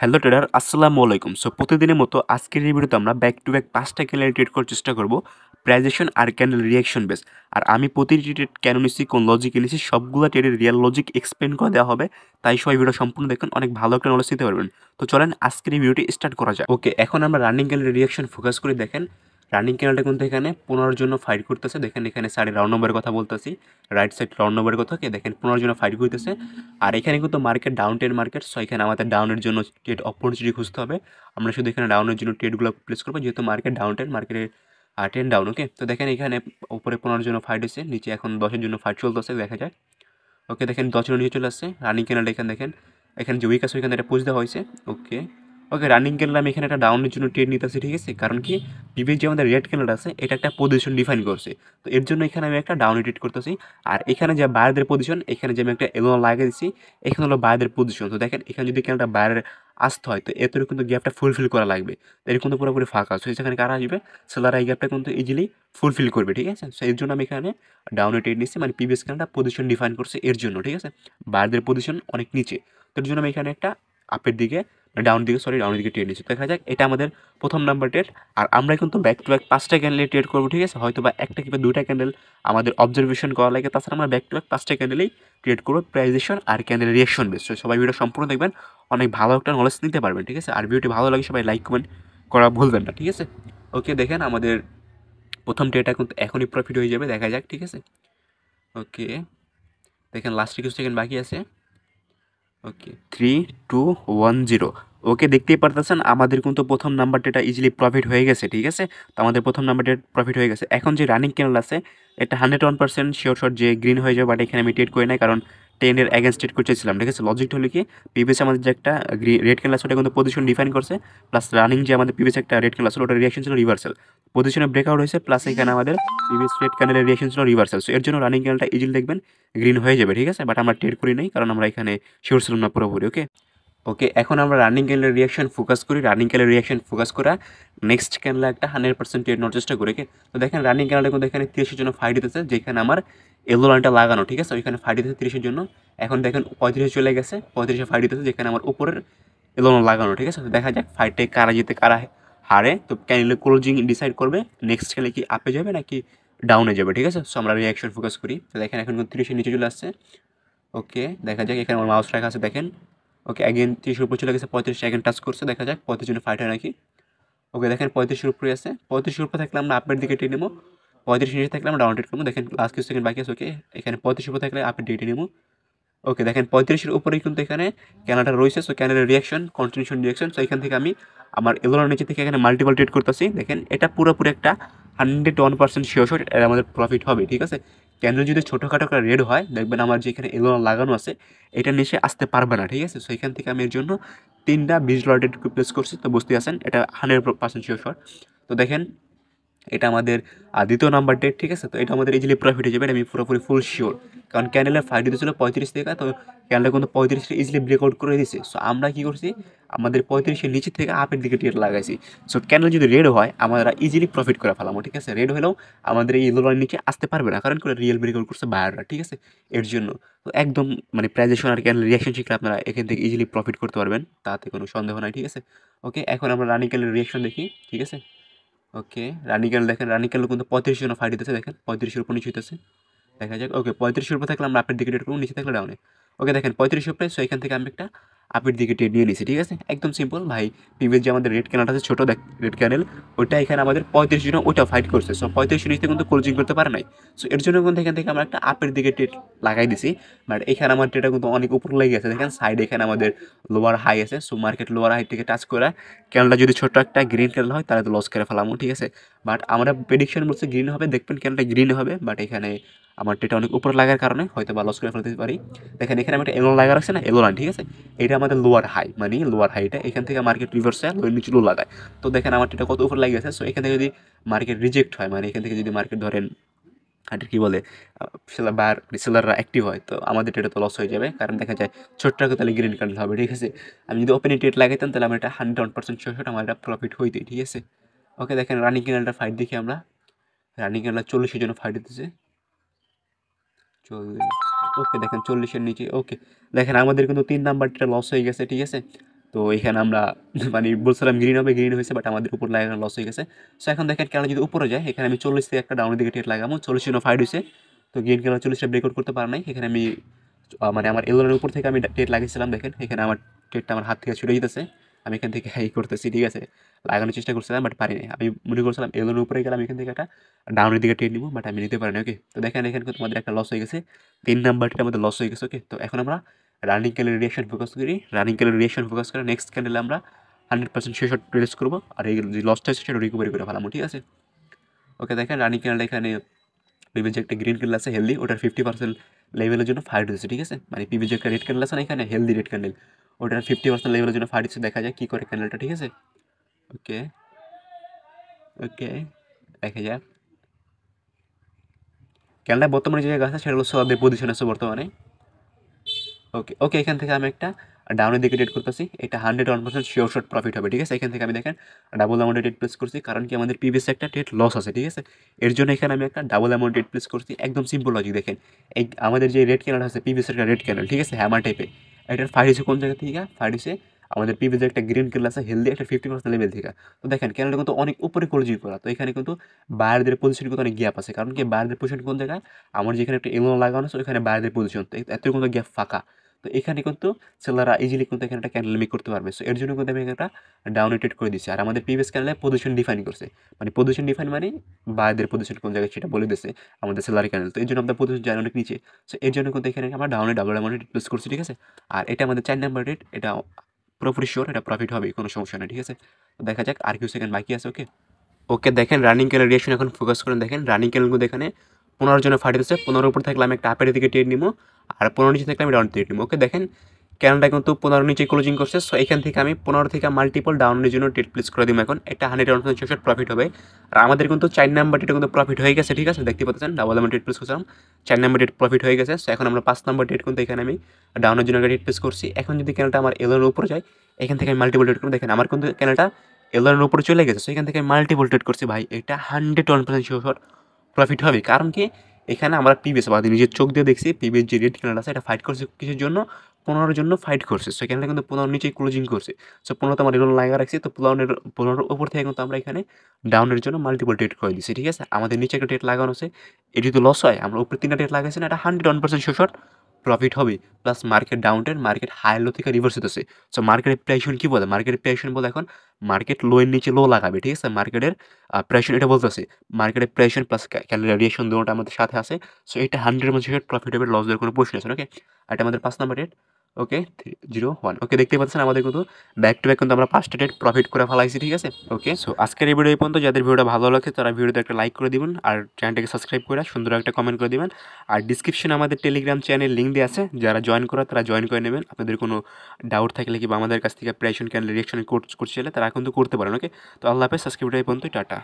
Hello tedder, আসসালামু আলাইকুম। So প্রতিদিনের মতো আজকের এই ভিডিওতে আমরা ব্যাক টু ব্যাক 5টা ক্যান্ডেল ট্রেড করার চেষ্টা করব, প্রাইজেশন আর ক্যান্ডেল রিয়াকশন বেস। আর আমি প্রতিটি ট্রেড কেন নিচ্ছি, কোন লজিকে নিচ্ছি, সবগুলো ট্রেডের রিয়েল লজিক এক্সপ্লেন করে দেওয়া হবে। তাই সবাই ভিডিও সম্পূর্ণ দেখুন, অনেক ভালো একটা নলেজ নিতে পারবেন। তো চলেন আজকের এই ভিডিওটি স্টার্ট করা যায়। ওকে, এখন আমরা রানিং ক্যান্ডেল রিয়াকশন ফোকাস করে দেখেন। রানিং ক্যান্ডেলটা কিন্তু এখানে 15 জন্য ফাইট করতেছে। দেখেন এখানে সাইডে রাউন্ড নম্বরের কথা বলতেছি, রাইট সাইড রাউন্ড নম্বরের কথা। ওকে, দেখেন 15 জন্য ফাইট করতেছে। আর এখানে কিন্তু market down trade market. So এখানে আমাদের ডাউনের জন্য ট্রেড অপরচুনিটি খুঁজতে হবে। আমরা শুধু এখানে ডাউনের জন্য ট্রেডগুলো প্লেস করবো, যেহেতু মার্কেট ডাউন ট্রেড মার্কেটের ট্রেন ডাউন। ওকে, তো দেখেন এখানে উপরে 15 জন্য ফাইট হয়েছে, নিচে এখন 10-এর জন্য ফাইট চলতেছে, দেখা যায়। ওকে, দেখেন 10 জন্য নিচে চলে আসছে। রানিং ক্যান্ডেল এখানে দেখেন, এখানে যে উইক আছে ওইখানে এটা পুশ দেওয়া হয়েছে। ওকে ওকে, রানিং ক্যান্ডেল আমি এখানে একটা ডাউনের জন্য ট্রেড নিতেছি, ঠিক আছে। কারণ কি, প্রিভিয়াস যে আমাদের রেড ক্যান্ডেল আছে এটা একটা পজিশন ডিফাইন করছে। তো এর জন্য এখানে আমি একটা ডাউনে ট্রেড করতেছি। আর এখানে যে বায়ারদের পজিশন, এখানে যে আমি একটা এলো লাগিয়ে দিচ্ছি, এখানে হলো বায়ারদের পজিশন। তো দেখেন এখানে যদি ক্যান্ডেলটা বায়ারের আসতে হয়, তো এত কিন্তু গ্যাপটা ফুলফিল করা লাগবে। এরকম তো পুরোপুরি ফাঁকা আছে, সেখানে কারা আসবে, সেলাররা এই গ্যাপটা কিন্তু ইজিলি ফুলফিল করবে, ঠিক আছে। সো এর জন্য আমি এখানে ডাউনে ট্রেড নিচ্ছি, মানে প্রিভিয়াস ক্যান্ডেলটা পজিশন ডিফাইন করছে এর জন্য, ঠিক আছে। বায়ারদের পজিশন অনেক নিচে, তো এর জন্য আমি এখানে একটা আপের দিকে ডাউনের দিকে ট্রেড নিচ্ছি। দেখা যাক, এটা আমাদের প্রথম নাম্বার ট্রেড। আর আমরা কিন্তু ব্যাক টু ব্যাক 5টা ক্যান্ডেলে ট্রেড করবো, ঠিক আছে। হয়তো বা একটা কিংবা 2টা ক্যান্ডেল আমাদের অবজারভেশন করা লাগে, তাছাড়া আমরা ব্যাক টু ব্যাক 5টা ক্যান্ডেলেই ট্রেড করবো, প্রাইজেশন আর ক্যান্ডেল রিয়াকশন বেস। সবাই ভিডিও সম্পূর্ণ দেখবেন, অনেক ভালো একটা নলেজ নিতে পারবেন, ঠিক আছে। আর ভিডিওটি ভালো লাগে সবাই লাইক কমেন্ট করা ভুলবেন না, ঠিক আছে। ওকে, দেখেন আমাদের প্রথম ট্রেডটা কিন্তু এখনই প্রফিট হয়ে যাবে, দেখা যাক, ঠিক আছে। ওকে, দেখেন লাস্টে কিছু সেকেন্ড বাকি আছে। ওকে, 3-2-1-0। ওকে, দেখতেই পারতেছেন আমাদের কিন্তু প্রথম নাম্বারটা ইজিলি প্রফিট হয়ে গেছে, ঠিক আছে। তো আমাদের প্রথম নাম্বারটা প্রফিট হয়ে গেছে। এখন যে রানিং ক্যান্ডেল আছে এটা 101% শিওর শট যে গ্রিন হয়ে যাবে, বাট এখানে আমি ট্রেড করি নাই, কারণ 10-এর এগেনস্ট ট্রেড করতেছিলাম, ঠিক আছে। লজিকটা হলো কি, প্রিভিয়াস আমাদের যে একটা রেড ক্যান্ডেল আছে ওটা কিন্তু পজিশন ডিফাইন করছে, প্লাস রানিং যে আমাদের প্রিভিয়াস একটা রেড ক্যান্ডেল আছে ওটা রিয়াকশন ছিল রিভার্সাল, পজিশনে ব্রেকআউট হয়েছে, প্লাস এখানে আমাদের প্রিভিয়াস রেড ক্যান্ডেলের রিয়াকশন ছিল রিভার্সাল। সো এর জন্য রানিং ক্যান্ডেলটা ইজিলি দেখবেন গ্রিন হয়ে যাবে, ঠিক আছে। বাট আমরা ট্রেড করি নাই, কারণ আমরা এখানে শিওর ছিলাম না পুরোপুরি। ওকে ওকে, এখন আমরা রানিং ক্যান্ডেলের রিয়াকশন ফোকাস করি। রানিং ক্যান্ডেলের রিয়াকশন ফোকাস করা নেক্সট ক্যান্ডেলে একটা 100% ট্রেড নেওয়ার চেষ্টা করি। ওকে, তো দেখেন রানিং ক্যান্ডেলে কিন্তু এখানে 30-এর জন্য ফাইট দিতেছে, যেখানে আমার এলো লাইনটা লাগানো, ঠিক আছে। ওইখানে ফাইট দিতেছে 30-এর জন্য। এখন দেখেন 35-এ চলে গেছে, 35-এ ফাইট দিতেছে, যেখানে আমার উপরের এলো লাগানো, ঠিক আছে। তো দেখা যাক ফাইটে কারা জিতে কারা হারে। তো ক্যান্ডেলের ক্লোজিং ডিসাইড করবে নেক্সট ক্যান্ডেলে কি আপে যাবে নাকি ডাউনে যাবে, ঠিক আছে। সো আমরা রিয়াকশন ফোকাস করি। তো দেখেন এখন কিন্তু 30-এর নিচে চলে আসছে। ওকে, দেখা যাক, এখানে আমার মাউস রাখা আছে, দেখেন। ওকে, অ্যাগেন 30-এর উপর চলে গেছে, 35 অ্যাগেন টাচ করছে, দেখা যাক 35 জন্য ফাইট হয় নাকি। ওকে, দেখেন 35-এর উপরে আছে, 35-এর উপরে থাকলে আমরা আপের দিকে টেনে নেবো, 35 নিচে থাকলে আমরা ডাউন টেট করবো। দেখেন লাস্ট কিছু সেকেন্ড বাকি আছে। ওকে, এখানে 35-এর উপরে থাকলে আপের দিকে টেনে নেবো। ওকে, দেখেন 35-এর উপরেই কিন্তু এখানে ক্যানাডা রয়েছে। সো ক্যানাডার রিয়াকশন কন্টিনিউশন রিয়াকশন। সো এখান থেকে আমি আমার এলোনার নিচে থেকে এখানে মাল্টিপল ট্রেড করতেছি। দেখেন এটা পুরোপুরি একটা 101% শিওর শট, এটা আমাদের প্রফিট হবে, ঠিক আছে। ক্যান্ডেল যদি ছোটোখাটো একটা রেড হয়, দেখবেন আমার যেখানে এলোনা লাগানো আছে এটা নিচে আসতে পারবে না, ঠিক আছে। সো এখান থেকে আমি এর জন্য 3টা $20 ট্রেড প্লেস করছি। তো বুঝতে আছেন এটা 100% শিওর শট। তো দেখেন এটা আমাদের দ্বিতীয় নাম্বার ডেট, ঠিক আছে। তো এটা আমাদের ইজিলি প্রফিট হয়ে যাবে, এটা আমি পুরোপুরি ফুল শিওর। কারণ ক্যান্ডেলের ফাইট দিতেছিল 35 থেকে, তো ক্যান্ডেল কিন্তু 35 ইজিলি ব্রেকআউট করে দিয়েছে। সো আমরা কী করছি, আমাদের 35-এর নিচে থেকে আপের দিকে টেট লাগাইছি। সো ক্যান্ডেল যদি রেড হয় আমরা ইজিলি প্রফিট করে ফেলাম, ঠিক আছে। রেড হলেও আমাদের এই ইয়েলো লাইন নিচে আসতে পারবে না, কারণ করে রিয়েল ব্রেকআউট করছে বায়াররা, ঠিক আছে। এর জন্য তো একদম মানে প্রাইজেশন আর ক্যান্ডেল রিয়াকশন শিখলে আপনারা এখান থেকে ইজিলি প্রফিট করতে পারবেন, তাতে কোনো সন্দেহ নাই, ঠিক আছে। ওকে, এখন আমরা রানিং ক্যান্ডেল রিয়াকশন দেখি, ঠিক আছে। ওকে, রানী ক্যান্ডেল দেখেন, রানী ক্যান্ডেল কিন্তু 35 জন্য ফাইট দিতেছে, দেখেন 35-এর উপর নিচে হইতেছে, দেখা যাক। ওকে, 35-এর উপর থাকলে আমরা আপের দিকে ট্রেড করবো, নিচে থাকলে ডাউনে। ওকে, দেখেন 35-এর উপরে। সো এখান থেকে আমি একটা আপের দিকে ট্রেড নিয়ে নিয়েছি, ঠিক আছে। একদম সিম্পল ভাই। প্রিভিয়াস যে আমাদের রেড ক্যানেল আছে ছোটো রেড ক্যানেল, ওইটা এখানে আমাদের 35 জন্য ওইটা ফাইট করছে। সো 35 নিচে কিন্তু ক্লোজিং করতে পারে নাই। সো এর জন্য কিন্তু এখান থেকে আমরা একটা আপের দিকে ট্রেড লাগাই দিছি। বাট এখানে আমার ট্রেডটা কিন্তু অনেক উপর লেগে গেছে, দেখেন সাইড এখানে আমাদের লোয়ার হাই আছে। সো মার্কেট লোয়ার হাই থেকে টাচ করে ক্যান্ডেলটা যদি ছোট্ট একটা গ্রিন ক্যান্ডেল হয় তাহলে তো লস করে ফেলামো, ঠিক আছে। বাট আমরা প্রেডিকশন বলছে গ্রিন হবে, দেখবেন ক্যান্ডেলটা গ্রিন হবে, বাট এখানে আমার এটা অনেক উপরে লাগার কারণে হয়তো বা লস করে ফেলতে পারি। দেখেন এখানে আমি একটা এলো লাগা রাখছি না, এলো লাইন, ঠিক আছে। এটা আমাদের লোয়ার হাই, মানে লোয়ার হাইটা এখান থেকে মার্কেট রিভার্সে লোয়ের নিচে লো লাগায়। তো দেখেন আমার এটা কত উপরে লাগিয়েছে। সো এখান থেকে যদি মার্কেট রিজেক্ট হয়, মানে এখান থেকে যদি মার্কেট ধরেন আর কী বলে সেলার সেলাররা অ্যাক্টিভ হয়, তো আমাদের এটা তো লস হয়ে যাবে, কারণ দেখা যায় ছোট্ট টাকা তাহলে গ্রিন ক্যান্ডেল হবে, ঠিক আছে। আমি যদি ওপেনে ট্রেড লাগাইতাম তাহলে আমার এটা 101% শিওর আমার এটা প্রফিট হইতে, ঠিক আছে। ওকে, দেখেন রানিং ক্যান্ডেলটা ফাইট দেখি আমরা। রানিং ক্যান্ডেল 40-এর জন্য ফাইট দিতেছে, 40। ওকে, দেখেন 40-এর নিচে। ওকে, দেখেন আমাদের কিন্তু 3 নাম্বারটা লস হয়ে গেছে, ঠিক আছে। তো তো এখানে আমরা মানে বলছিলাম গ্রিন হবে, গ্রিন হয়েছে, বাট আমাদের উপর লাগানো লস হয়ে গেছে। সো এখন দেখেন কেন যদি উপরে যায়, এখানে আমি 40 থেকে একটা ডাউনের দিকে ট্রেড লাগাবো, 40 জন্য ফাইট হয়েছে। তো গ্রিন কেন 40টা ব্রেকআউট করতে পারে নাই, এখানে আমি মানে আমার এলোনের উপর থেকে আমি ট্রেড লাগিয়েছিলাম। দেখেন এখানে আমার ট্রেডটা আমার হাত থেকে ছুটে যেতেছে, আমি এখান থেকে হাই করতেছি, ঠিক আছে, লাগানোর চেষ্টা করছিলাম বাট পারিনি। আমি মনে করছিলাম এলোনের উপরে গেলাম, এখান থেকে একটা ডাউনের দিকে ট্রেড নিবো, বাট আমি নিতে পারিনি। ওকে, তো দেখেন এখানে কিন্তু আমাদের একটা লস হয়ে গেছে, 3 নাম্বারটা আমাদের লস হয়ে গেছে। ওকে, তো এখন আমরা রানিং ক্যান্ডেল রিয়াকশন ফোকাস করি, রানিং ক্যান্ডেল রিয়াকশন ফোকাস করে নেক্সট ক্যান্ডেলে আমরা 100% শেষ ট্রেস করবো, আর এই যে লসটা আছে সেটা রিকভারি করে ফেলাম, ঠিক আছে। ওকে, দেখেন রানিং ক্যান্ডেল এখানে পিভি যে একটা গ্রিন ক্যান্ডেল আছে হেলদি, ওটার 50% লেভেলের জন্য ফাইট হচ্ছে, ঠিক আছে। মানে পিভি যে একটা রেড ক্যান্ডেল আছে না এখানে, হেলদি রেড ক্যান্ডেল, ওটার 50% লেভেলের জন্য ফাইট হচ্ছে। দেখা যায় কী করে ক্যান্ডেলটা, ঠিক আছে। ওকে ওকে, দেখা যাক ক্যান্ডেলটা বর্তমানে যে জায়গায় আছে সেটা হলো সবাদের পজিশন আছে বর্তমানে। ওকে ওকে, এখান থেকে আমি একটা ডাউনের দিকে ট্রেড করতেছি, এটা 101% শিওর শর্ট প্রফিট হবে, ঠিক আছে। এখান থেকে আমি দেখেন ডাবল অ্যামাউন্টে ট্রেড প্লেস করছি, কারণ কি আমাদের প্রিভিয়াস একটা ট্রেড লস আছে, ঠিক আছে। এর জন্য এখানে আমি একটা ডাবল অ্যামাউন্ট ট্রেড প্লেস করছি, একদম সিম্পল লজিক। দেখেন এই আমাদের যে রেড ক্যান্ডেল আছে প্রিভিয়াস একটা রেড ক্যান্ডেল, ঠিক আছে, হ্যামার টাইপে, এটার ফাইট হচ্ছে কোন জায়গা থেকে, ফাইট হচ্ছে আমাদের প্রিভিয়াস একটা গ্রিন ক্যান্ডেল আছে হেলদি, একটা 50% লেভেল থেকে। তো দেখেন ক্যান্ডেলটা কিন্তু অনেক উপরে ক্লোজিং করা, তো এখানে কিন্তু বায়ারদের পজিশন কিন্তু অনেক গ্যাপ আছে, কারণ কি বায়ারদের পজিশন কোন জায়গায়, আমার যেখানে একটা এলো লাগানো আছে ওইখানে বায়ারদের পজিশন, তো এত কিন্তু গ্যাপ ফাঁকা। তো এখানে কিন্তু সেলাররা ইজিলি কিন্তু এখানে একটা ক্যান্ডেল মেক করতে পারবে। সো এর জন্য কিন্তু আমি একটা ডাউনে ট্রেড করে দিচ্ছি, আর আমাদের প্রিভিয়াস ক্যান্ডেলে পজিশন ডিফাইন করছে, মানে পজিশন ডিফাইন মানে বায়ারদের পজিশন কোন জায়গায় সেটা বলে দিচ্ছে আমাদের সেলারি ক্যান্ডেল। তো এর জন্য আমাদের পজিশন যায় অনেক নিচে। সো এর জন্য কিন্তু এখানে আমরা ডাউনে ডাবল অ্যামাউন্টে প্লেস করছি, ঠিক আছে। আর এটা আমাদের 4 নাম্বার রেট, এটা পুরোপুরি শিওর এটা প্রফিট হবে, কোনো সমস্যা নেই, ঠিক আছে। তো দেখা যাক আর কিছু সেকেন্ড বাকি আছে। ওকে ওকে, দেখেন রানিং ক্যান্ডেল রিয়াকশন এখন ফোকাস করেন, দেখেন রানিং ক্যান্ডেলগুলো এখানে 15 জন্য ফাইট হচ্ছে, 15 উপর থাকলে আমি একটা আপের দিকে ট্রেড নিবো, আর 15 নিচে থাকলে আমি ডাউন ট্রেড নিবো। ওকে, দেখেন ক্যান্ডেলটা কিন্তু 15 নিচে ক্লোজিং করছে। সো এখান থেকে আমি 15 থেকে মাল্টিপল ডাউনের জন্য ট্রেড প্লেস করে দিব, এখন এটা 100% প্রফিট হবে। আর আমাদের কিন্তু 4 নাম্বার ট্রেড কিন্তু প্রফিট হয়ে গেছে, ঠিক আছে, দেখতে পাচ্ছেন ডাবল আমি ট্রেড প্লেস করছিলাম, 4 নাম্বার ট্রেড প্রফিট হয়ে গেছে। সো এখন আমরা 5 নাম্বার ট্রেড কিন্তু এখানে আমি ডাউনের জন্য ট্রেড প্লেস করছি। এখন যদি ক্যান্ডেলটা আমার এলোর উপরে যায়, এখান থেকে আমি মাল্টিপল ট্রেড করবো, দেখেন আমার কিন্তু ক্যান্ডেলটা এলোর উপরে চলে গেছে। সো এখান থেকে মাল্টিপল ট্রেড করছি ভাই, এটা 101% শিওর প্রফিট হবে। কারণ কি এখানে আমরা পিবিএস বা নিজের চোখ দিয়ে দেখছি পিবিএস যে রেড ক্যান্ডেল আছে এটা ফাইট করছে কিসের জন্য, 15 জন্য ফাইট করছে। সো এখানে কিন্তু 15 নিচেই ক্লোজিং করছে। সো 15 তো আমার এলোন লাগা রাখছি, তো 15 উপর থেকে কিন্তু আমরা এখানে ডাউনের জন্য মাল্টিপল ট্রেড করে দিচ্ছি, ঠিক আছে। আমাদের নিচে একটা ট্রেড লাগানো আছে, এটি তো লস হয়, আমরা উপরে 3টা ট্রেড লাগাইছি না, এটা 101% শিওর প্রফিট হবে। Plus market down trade, market high low থেকে রিভার্স হতেছে। সো মার্কেটের প্রাইশন কী বলে, মার্কেটের প্রাইশন বলে এখন মার্কেট লো এর নিচে লো লাগাবে, ঠিক আছে। মার্কেটের প্রাইশন এটা বলতেছে, মার্কেটের প্রাইশন প্লাস ক্যান্ডেল রিয়েকশন দুটোটা আমাদের সাথে আছে। সো এটা 100% প্রফিট হবে, লস দেওয়ার কোনো প্রশ্ন আছে। ওকে, এটা আমাদের 5 নাম্বার রেট। ওকে 301। ওকে, দেখতে পাচ্ছেন আমাদের কিন্তু ব্যাক টু ব্যাক কিন্তু আমরা 5টা রেট প্রফিট করে ফেলাইছি, ঠিক আছে। ওকে, সো আজকের এই ভিডিও এই পর্যন্ত। যাদের ভিডিওটা ভালো লাগে তারা ভিডিওতে একটা লাইক করে দিবেন, আর চ্যানেলটাকে সাবস্ক্রাইব করে সুন্দর একটা কমেন্ট করে দিবেন। আর ডিসক্রিপশনে আমাদের টেলিগ্রাম চ্যানেল লিঙ্ক দেওয়া আছে, যারা জয়েন করা তারা জয়েন করে নেবেন। আপনাদের কোনো ডাউট থাকলে কিংবা আমাদের কাছ থেকে প্রাইশন ক্যান্ডেল রিয়েকশন কোর্স করতে চাইলে তারা কিন্তু করতে পারেন। ওকে, তো আল্লাহ হাফেজ, আজকে ভিডিও এই পর্যন্ত, টাটা।